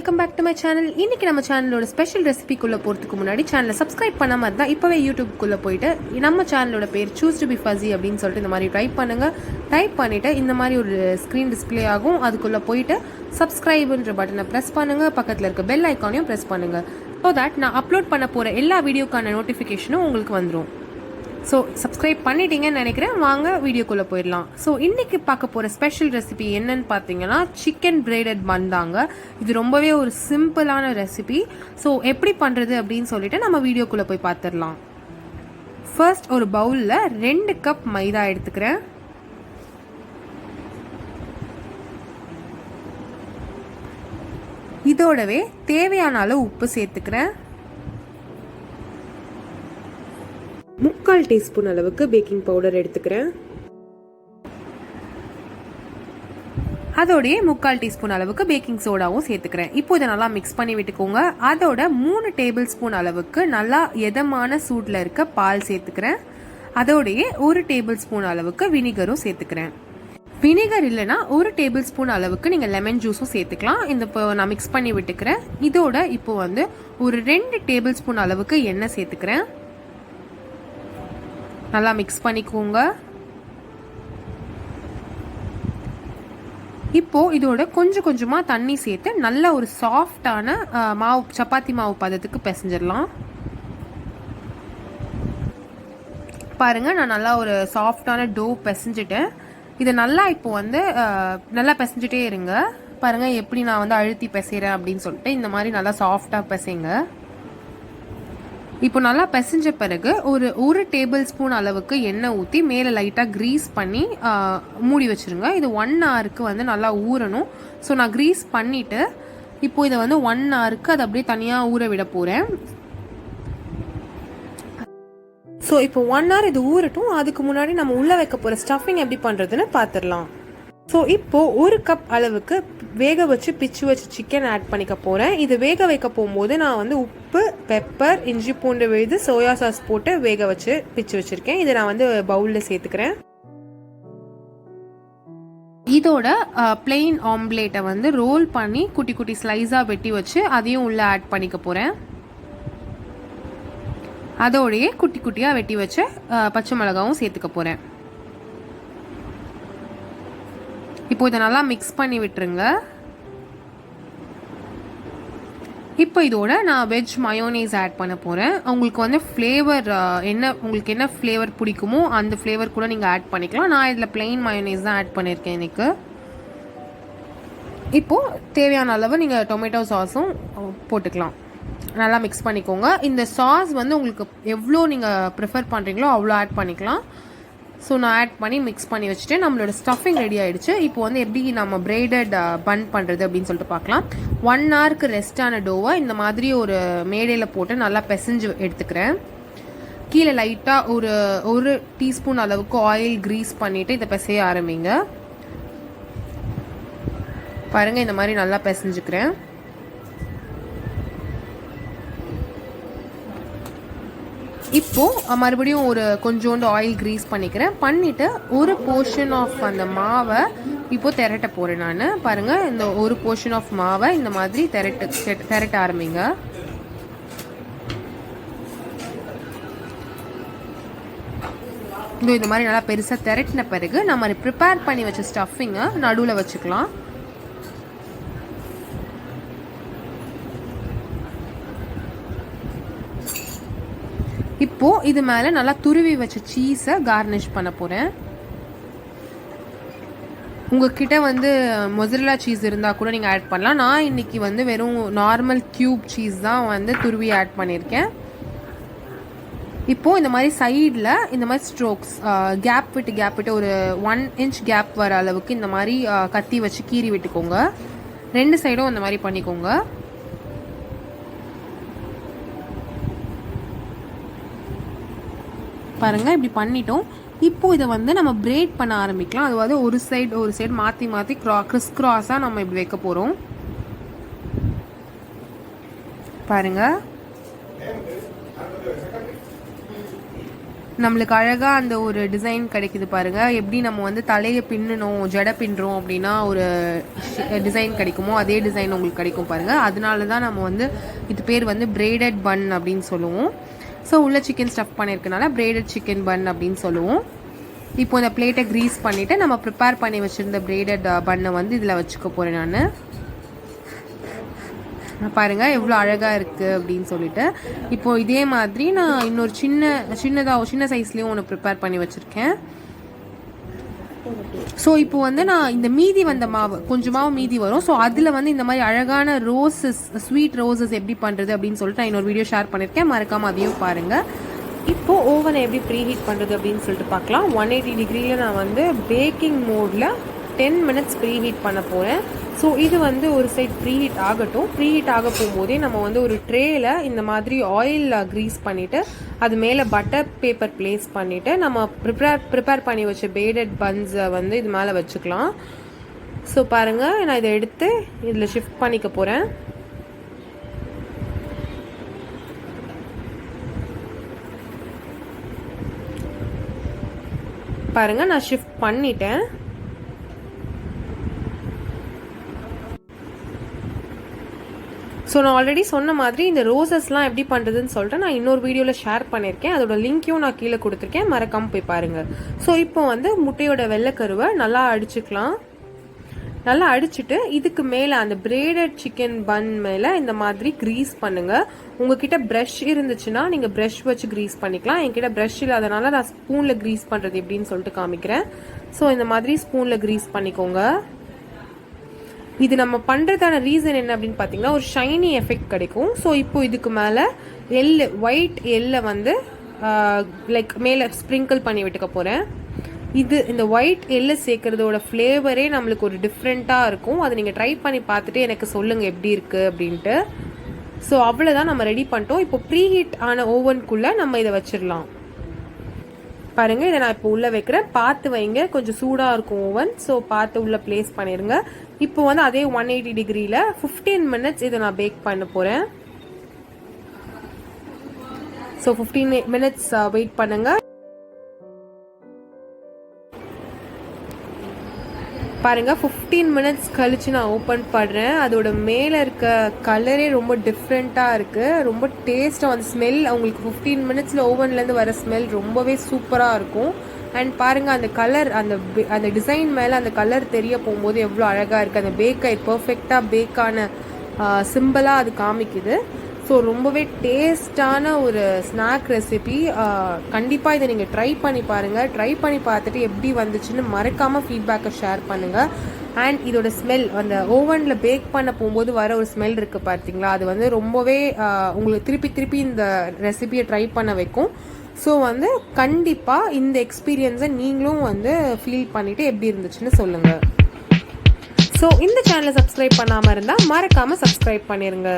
Welcome back to my channel. இன்றைக்கி நம்ம சேனலோட ஸ்பெஷல் ரெசிபிக்குள்ளே போகிறதுக்கு முன்னாடி சேனலை சப்ஸ்கிரைப் பண்ணாமல் இருந்தால் இப்போவே யூடியூப்குள்ளே போயிட்டு நம்ம சேனலோட பேர் சூஸ் டு பி ஃபஸி அப்படின்னு சொல்லிட்டு இந்த மாதிரி டைப் பண்ணுங்கள். டைப் பண்ணிவிட்டு இந்த மாதிரி ஒரு ஸ்க்ரீன் டிஸ்பிளே ஆகும். அதுக்குள்ளே போயிட்டு சப்ஸ்கிரைப்ன்ற பட்டனை ப்ரெஸ் பண்ணுங்கள். பக்கத்தில் இருக்க பெல் ஐக்கானையும் ப்ரெஸ் பண்ணுங்கள். ஸோ தட் நான் அப்லோட் பண்ண போகிற எல்லா வீடியோக்கான நோட்டிஃபிகேஷனும் உங்களுக்கு வந்துடும். ஸோ சப்ஸ்கிரைப் பண்ணிட்டீங்கன்னு நினைக்கிறேன். வாங்க வீடியோக்குள்ளே போயிடலாம். ஸோ இன்றைக்கி பார்க்க போகிற ஸ்பெஷல் ரெசிபி என்னன்னு பார்த்தீங்கன்னா சிக்கன் பிரைடட் பன் தாங்க. இது ரொம்பவே ஒரு சிம்பிளான ரெசிபி. ஸோ எப்படி பண்ணுறது அப்படின்னு சொல்லிட்டு நம்ம வீடியோக்குள்ளே போய் பார்த்துடலாம். ஃபர்ஸ்ட் ஒரு பவுலில் 2 கப் மைதா எடுத்துக்கிறேன். இதோடவே தேவையான அளவு உப்பு சேர்த்துக்கிறேன். 3/4 டீஸ்பூன் அளவுக்கு பேக்கிங் பவுடர் எடுத்துக்கிறேன். அதோடய 3/4 டீஸ்பூன் அளவுக்கு பேக்கிங் சோடாவும் சேர்த்துக்கிறேன். இப்போ இதை நல்லா மிக்ஸ் பண்ணி விட்டுக்கோங்க. அதோட 3 டேபிள் ஸ்பூன் அளவுக்கு நல்லா எதமான சூட்டில் இருக்க பால் சேர்த்துக்கிறேன். அதோடைய 1 டேபிள் ஸ்பூன் அளவுக்கு வினிகரும் சேர்த்துக்கிறேன். வினிகர் இல்லைன்னா 1 டேபிள் ஸ்பூன் அளவுக்கு நீங்கள் லெமன் ஜூஸும் சேர்த்துக்கலாம். இப்போ நான் மிக்ஸ் பண்ணி விட்டுக்கிறேன். இதோட இப்போ ஒரு 2 டேபிள் ஸ்பூன் அளவுக்கு எண்ணெய் சேர்த்துக்கிறேன். நல்லா மிக்ஸ் பண்ணிக்கோங்க. இப்போ இதோட கொஞ்சம் கொஞ்சமாக தண்ணி சேர்த்து நல்ல ஒரு சாஃப்டான மாவு, சப்பாத்தி மாவு பதத்துக்கு பிசைஞ்சிடலாம். பாருங்க, நான் நல்லா ஒரு சாஃப்டான டோ பிசைஞ்சிட்டேன். இதை நல்லா இப்போ நல்லா பிசைஞ்சிட்டே இருங்க. பாருங்க எப்படி நான் அழுத்தி பிசைறேன் அப்படின்னு சொல்லிட்டு இந்த மாதிரி நல்லா சாஃப்டாக பிசைங்க. இப்போ நல்லா பிசைஞ்ச பிறகு ஒரு டேபிள் ஸ்பூன் அளவுக்கு எண்ணெய் ஊற்றி மேலே லைட்டாக க்ரீஸ் பண்ணி மூடி வச்சுருங்க. இது 1 ஹவருக்கு நல்லா ஊறணும். ஸோ நான் க்ரீஸ் பண்ணிவிட்டு இப்போ இதை 1 ஹவருக்கு அதை அப்படியே தனியாக ஊற விட போகிறேன். ஸோ இப்போ 1 ஹவர் இது ஊறட்டும். அதுக்கு முன்னாடி நம்ம உள்ளே வைக்க போகிற ஸ்டஃபிங் எப்படி பண்ணுறதுன்னு பார்த்துடலாம். ஸோ இப்போது 1 கப் அளவுக்கு வேக வச்சு பிச்சு வச்சு சிக்கன் ஆட் பண்ணிக்க போகிறேன். இது வேக வைக்க போகும்போது நான் உப்பு, பெப்பர், இஞ்சி பூண்டு விழுது, சோயா சாஸ் போட்டு வேக வச்சு பிச்சு வச்சுருக்கேன். இதை நான் பவுலில் சேர்த்துக்கிறேன். இதோட பிளெயின் ஆம்லேட்டை ரோல் பண்ணி குட்டி குட்டி ஸ்லைஸாக வெட்டி வச்சு அதையும் உள்ளே ஆட் பண்ணிக்க போகிறேன். அதோடையே குட்டி குட்டியாக வெட்டி வச்ச பச்சை மிளகாவும் சேர்த்துக்க போகிறேன். இப்போ இதை நல்லா மிக்ஸ் பண்ணி விட்டுருங்க. இப்போ இதோட நான் வெஜ் மயோனீஸ் ஆட் பண்ண போகிறேன். உங்களுக்கு ஃப்ளேவர் உங்களுக்கு என்ன ஃப்ளேவர் பிடிக்குமோ அந்த ஃப்ளேவர் கூட நீங்கள் ஆட் பண்ணிக்கலாம். நான் இதில் பிளெயின் மயோனீஸ் தான் ஆட் பண்ணியிருக்கேன் எனக்கு. இப்போது தேவையான அளவு நீங்கள் டொமேட்டோ சாஸும் போட்டுக்கலாம். நல்லா மிக்ஸ் பண்ணிக்கோங்க. இந்த சாஸ் உங்களுக்கு எவ்வளோ நீங்கள் ப்ரிஃபர் பண்ணுறீங்களோ அவ்வளோ ஆட் பண்ணிக்கலாம். ஸோ நான் ஆட் பண்ணி மிக்ஸ் பண்ணி வச்சுட்டு நம்மளோட ஸ்டஃபிங் ரெடி ஆகிடுச்சு. இப்போ எப்படி நம்ம பிரைடட் பன் பண்ணுறது அப்படின்னு சொல்லிட்டு பார்க்கலாம். 1 ஹவருக்கு ரெஸ்டான டோவை இந்த மாதிரி ஒரு மேடையில் போட்டு நல்லா பிசைஞ்சு எடுத்துக்கிறேன். கீழே லைட்டாக ஒரு டீஸ்பூன் அளவுக்கு ஆயில் க்ரீஸ் பண்ணிவிட்டு இதை பிசைய ஆரம்பிங்க. பாருங்கள், இந்த மாதிரி நல்லா பிசைஞ்சுக்கிறேன். இப்போது மறுபடியும் கொஞ்சோண்டு ஆயில் க்ரீஸ் பண்ணிவிட்டு ஒரு போர்ஷன் ஆஃப் அந்த மாவை இப்போது திரட்ட போகிறேன் நான். பாருங்கள், இந்த ஒரு போர்ஷன் ஆஃப் மாவை இந்த மாதிரி திரட்ட ஆரம்பிங்க. இந்த மாதிரி நல்லா பெருசாக திரட்டின பிறகு நம்ம ப்ரிப்பேர் பண்ணி வச்ச ஸ்டஃபிங்கை நடுவில் வச்சுக்கலாம். இப்போது இது மேலே நல்லா துருவி வச்ச சீஸை கார்னிஷ் பண்ண போகிறேன். உங்ககிட்ட மொசரல்லா சீஸ் இருந்தால் கூட நீங்கள் ஆட் பண்ணலாம். நான் இன்றைக்கி வெறும் நார்மல் க்யூப் சீஸ் தான் துருவி ஆட் பண்ணியிருக்கேன். இப்போது இந்த மாதிரி சைடில் இந்த மாதிரி ஸ்ட்ரோக்ஸ் கேப் விட்டு ஒரு 1 இன்ச் கேப் வர அளவுக்கு இந்த மாதிரி கத்தி வச்சு கீறி விட்டுக்கோங்க. 2 சைடும் இந்த மாதிரி பண்ணிக்கோங்க. பாருங்கள், இப்படி பண்ணிட்டோம். இப்போ இதை நம்ம பிரைட் பண்ண ஆரம்பிக்கலாம். அது ஒரு சைடு மாற்றி மாற்றி கிறிஸ் கிராஸாக நம்ம இப்படி வைக்க போகிறோம். பாருங்கள், நம்மளுக்கு அழகாக அந்த ஒரு டிசைன் கிடைக்குது பாருங்கள். எப்படி நம்ம வந்து தலையை பின்னணும், ஜடை பின்னுறோம் அப்படின்னா ஒரு டிசைன் கிடைக்குமோ அதே டிசைன் உங்களுக்கு கிடைக்கும் பாருங்கள். அதனால தான் நம்ம வந்து இது பேர் வந்து பிரெய்டட் பன் அப்படின்னு சொல்லுவோம். ஸோ உள்ள சிக்கன் ஸ்டஃப் பண்ணியிருக்கனால பிரெய்டட் சிக்கன் பன் அப்படின்னு சொல்லுவோம். இப்போ இந்த பிளேட்டை க்ரீஸ் பண்ணிவிட்டு நம்ம ப்ரிப்பேர் பண்ணி வச்சுருந்த பிரெய்டட் பண்ணை வந்து இதில் வச்சுக்க போகிறேன் நான். பாருங்கள் எவ்வளோ அழகாக இருக்குது அப்படின்னு சொல்லிட்டு. இப்போது இதே மாதிரி நான் இன்னொரு சின்ன சைஸ்லேயும் ஒன்று ப்ரிப்பேர் பண்ணி வச்சுருக்கேன். ஸோ இப்போ வந்து நான் இந்த மீதி வந்த மாவு கொஞ்சம் மாவு மீதி வரும். ஸோ அதில் வந்து இந்த மாதிரி அழகான ஸ்வீட் ரோசஸ் எப்படி பண்ணுறது அப்படின்னு சொல்லிட்டு நான் இன்னொரு வீடியோ ஷேர் பண்ணியிருக்கேன். மறக்காமல் அதையும் பாருங்கள். இப்போது ஓவனை எப்படி ப்ரீ ஹீட் பண்ணுறது அப்படின்னு சொல்லிட்டு பார்க்கலாம். 180 டிகிரியில் நான் வந்து பேக்கிங் மோடில் 10 மினிட்ஸ் ப்ரீ ஹீட் பண்ண போகிறேன். ஸோ இது வந்து ஒரு சைட் ப்ரீ ஹீட் ஆகட்டும். ப்ரீ ஹீட் ஆக போகும்போதே நம்ம வந்து ஒரு ட்ரேயில் இந்த மாதிரி ஆயில் க்ரீஸ் பண்ணிவிட்டு அது மேலே பட்டர் பேப்பர் ப்ளேஸ் பண்ணிவிட்டு நம்ம ப்ரிப்பேர் பண்ணி வச்ச பிரெய்டட் பன்ஸை வந்து இது மேலே வச்சுக்கலாம். ஸோ பாருங்கள், நான் இதை எடுத்து இதில் ஷிஃப்ட் பண்ணிக்க போகிறேன். பாருங்கள், நான் ஷிஃப்ட் பண்ணிட்டேன். ஸோ நான் ஆல்ரெடி சொன்ன மாதிரி இந்த ரோசஸ்லாம் எப்படி பண்ணுறதுன்னு சொல்லிட்டு நான் இன்னொரு வீடியோவில் ஷேர் பண்ணியிருக்கேன். அதோட லிங்க்கையும் நான் கீழே கொடுத்துருக்கேன், மறக்காமல் போய் பாருங்கள். ஸோ இப்போ வந்து முட்டையோட வெள்ளைக்கருவை நல்லா அடிச்சுக்கலாம். நல்லா அடிச்சுட்டு இதுக்கு மேலே அந்த பிரெய்டட் சிக்கன் பன் மேலே இந்த மாதிரி க்ரீஸ் பண்ணுங்கள். உங்ககிட்ட ப்ரஷ் இருந்துச்சுன்னா நீங்கள் ப்ரஷ் வச்சு க்ரீஸ் பண்ணிக்கலாம். என்கிட்ட ப்ரஷ் இல்லாதனால நான் ஸ்பூனில் க்ரீஸ் பண்ணுறது எப்படின்னு சொல்லிட்டு காமிக்கிறேன். ஸோ இந்த மாதிரி ஸ்பூனில் க்ரீஸ் பண்ணிக்கோங்க. இது நம்ம பண்ணுறதான ரீசன் என்ன அப்படின்னு பார்த்தீங்கன்னா ஒரு ஷைனி எஃபெக்ட் கிடைக்கும். ஸோ இப்போ இதுக்கு மேலே ஒயிட் எல்லை வந்து லைக் மேலே ஸ்ப்ரிங்கிள் பண்ணி விட்டுக்க போகிறேன். இந்த ஒயிட் எள்ளு சேர்க்கறதோட ஃப்ளேவரே நம்மளுக்கு ஒரு டிஃப்ரெண்ட்டாக இருக்கும். அதை நீங்கள் ட்ரை பண்ணி பார்த்துட்டு எனக்கு சொல்லுங்கள் எப்படி இருக்குது அப்படின்ட்டு. ஸோ அவ்வளோதான், நம்ம ரெடி பண்ணிட்டோம். இப்போ ப்ரீ ஹீட் ஆன ஓவனுக்குள்ளே நம்ம இதை வச்சிடலாம். பாருங்கள், இதை நான் இப்போ உள்ளே வைக்கிறேன். பார்த்து வைங்க, கொஞ்சம் சூடாக இருக்கும் ஓவன். ஸோ பார்த்து உள்ளே ப்ளேஸ் பண்ணிடுங்க. இப்போ வந்து அதே 180 டிகிரியில் 15 மினிட்ஸ் இதை நான் பேக் பண்ண போகிறேன். ஸோ 15 மினிட்ஸ் வெயிட் பண்ணுங்க. பாருங்க, 15 மினிட்ஸ் கழிச்சு நான் ஓப்பன் பண்ணுறேன். அதோட மேலே இருக்க கலரே ரொம்ப டிஃப்ரெண்ட்டாக இருக்குது. ரொம்ப டேஸ்ட்டாக அந்த ஸ்மெல் அவங்களுக்கு 15 மினிட்ஸில் ஓவன்லேருந்து வர ஸ்மெல் ரொம்பவே சூப்பராக இருக்கும். அண்ட் பாருங்கள், அந்த கலர் அந்த டிசைன் மேலே அந்த கலர் தெரிய போகும்போது எவ்வளோ அழகாக இருக்குது. அந்த பேக்கை பர்ஃபெக்டாக பேக்கான சிம்பிளாக அது காமிக்குது. ஸோ ரொம்பவே டேஸ்டான ஒரு ஸ்நாக் ரெசிபி. கண்டிப்பாக இதை நீங்கள் ட்ரை பண்ணி பாருங்கள். ட்ரை பண்ணி பார்த்துட்டு எப்படி வந்துச்சுன்னு மறக்காமல் ஃபீட்பேக்கை ஷேர் பண்ணுங்கள். அண்ட் இதோட ஸ்மெல் அந்த ஓவனில் பேக் பண்ண போகும்போது வர ஒரு ஸ்மெல் இருக்குது பார்த்தீங்களா, அது வந்து ரொம்பவே உங்களுக்கு திருப்பி இந்த ரெசிபியை ட்ரை பண்ண வைக்கும். ஸோ வந்து கண்டிப்பாக இந்த எக்ஸ்பீரியன்ஸை நீங்களும் வந்து ஃபீல் பண்ணிவிட்டு எப்படி இருந்துச்சுன்னு சொல்லுங்கள். ஸோ இந்த சேனலை சப்ஸ்கிரைப் பண்ணாமல் இருந்தால் மறக்காமல் சப்ஸ்கிரைப் பண்ணிடுங்க.